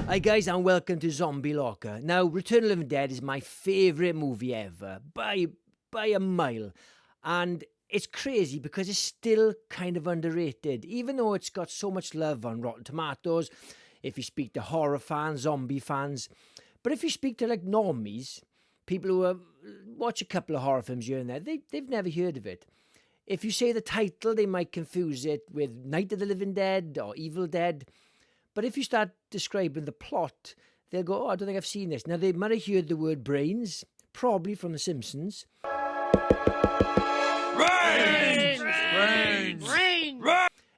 Hi guys and welcome to Zombie Locker. Now, Return of the Living Dead is my favourite movie ever, by a mile. And it's crazy because it's still kind of underrated, even though it's got so much love on Rotten Tomatoes, if you speak to horror fans, zombie fans. But if you speak to like normies, people who watch a couple of horror films here and there, they've never heard of it. If you say the title, they might confuse it with Night of the Living Dead or Evil Dead. But if you start describing the plot, they'll go, oh, I don't think I've seen this. Now, they might have heard the word brains, probably from The Simpsons. Brains!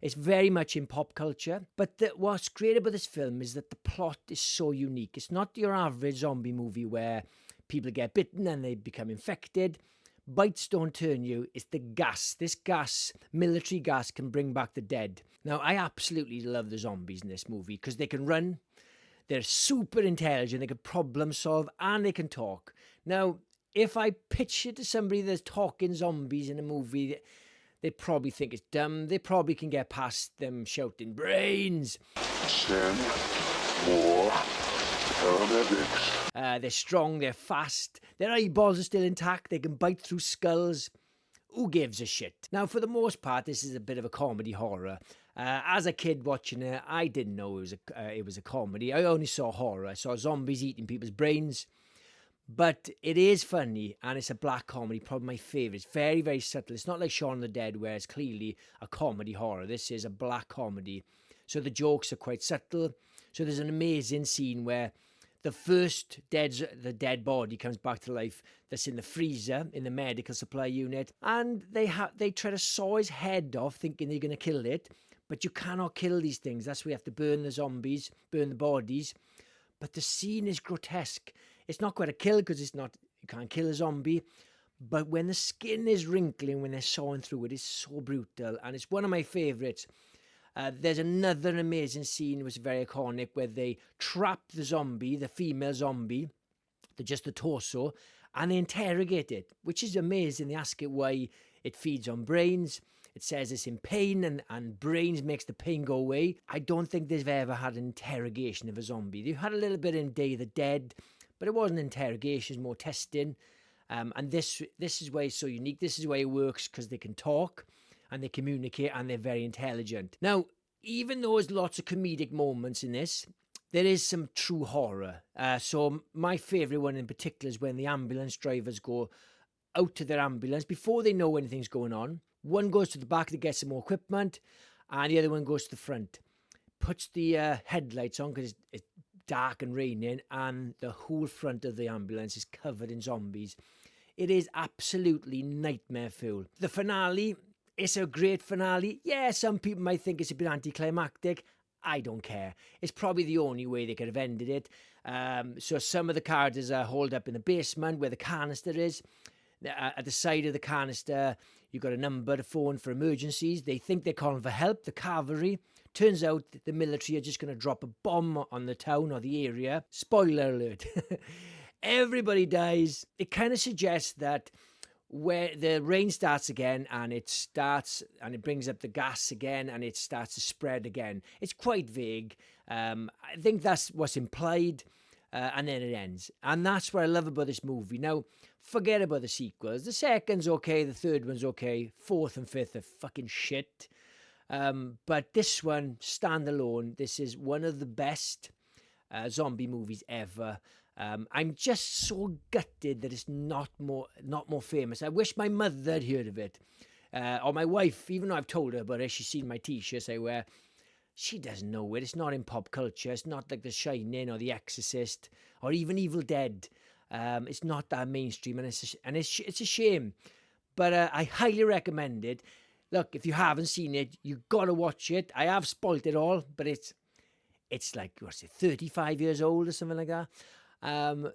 It's very much in pop culture. But what's great about this film is that the plot is so unique. It's not your average zombie movie where people get bitten and they become infected. Bites don't turn you, it's the gas. This gas, military gas, can bring back the dead. Now, I absolutely love the zombies in this movie because they can run, they're super intelligent, they can problem solve, and they can talk. Now, if I pitch it to somebody that's talking zombies in a movie, they'd probably think it's dumb. They probably can get past them shouting, brains! Send more paramedics. They're strong, they're fast, their eyeballs are still intact, they can bite through skulls. Who gives a shit? Now, for the most part, this is a bit of a comedy horror. As a kid watching it, I didn't know it was a comedy. I only saw horror. I saw zombies eating people's brains. But it is funny, and it's a black comedy, probably my favourite. It's very, very subtle. It's not like Shaun of the Dead, where it's clearly a comedy horror. This is a black comedy. So the jokes are quite subtle. So there's an amazing scene where the first dead body comes back to life that's in the freezer, in the medical supply unit, and they try to saw his head off thinking they're going to kill it, but you cannot kill these things. That's why you have to burn the zombies, burn the bodies. But the scene is grotesque. It's not quite a kill because you can't kill a zombie, but when the skin is wrinkling, when they're sawing through it, it's so brutal, and it's one of my favourites. There's another amazing scene which is very iconic where they trap the zombie, the female zombie, just the torso, and they interrogate it, which is amazing. They ask it why it feeds on brains. It says it's in pain and brains makes the pain go away. I don't think they've ever had an interrogation of a zombie. They've had a little bit in Day of the Dead, but it wasn't interrogation, more testing. And this is why it's so unique. This is why it works, because they can talk and they communicate and they're very intelligent. Now, even though there's lots of comedic moments in this, there is some true horror. So my favourite one in particular is when the ambulance drivers go out to their ambulance before they know anything's going on. One goes to the back to get some more equipment, and the other one goes to the front. Puts the headlights on because it's dark and raining, and the whole front of the ambulance is covered in zombies. It is absolutely nightmare fuel. The finale, it's a great finale. Yeah, some people might think it's a bit anticlimactic. I don't care. It's probably the only way they could have ended it. So some of the characters are holed up in the basement where the canister is. At the side of the canister, you've got a number to phone for emergencies. They think they're calling for help, the cavalry. Turns out the military are just going to drop a bomb on the town or the area. Spoiler alert. Everybody dies. It kind of suggests that where the rain starts again and it brings up the gas again and it starts to spread again. It's quite vague. I think that's what's implied, and then it ends. And that's what I love about this movie. Now, forget about the sequels. The second's okay, the third one's okay, fourth and fifth are fucking shit. But this one, standalone, this is one of the best zombie movies ever. I'm just so gutted that it's not more famous. I wish my mother had heard of it, or my wife. Even though I've told her about it, she's seen my t-shirts I wear. She doesn't know it. It's not in pop culture. It's not like The Shining or The Exorcist or even Evil Dead. It's not that mainstream, and it's a shame. But I highly recommend it. Look, if you haven't seen it, you gotta watch it. I have spoilt it all, but it's like 35 years old or something like that. And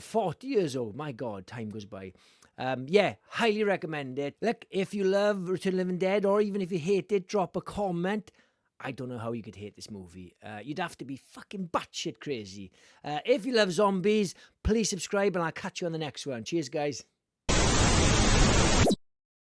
40 years old. My God, time goes by. Yeah, highly recommend it. Look, if you love Return of the Living Dead, or even if you hate it, drop a comment. I don't know how you could hate this movie. You'd have to be fucking batshit crazy. If you love zombies, please subscribe, and I'll catch you on the next one. Cheers, guys.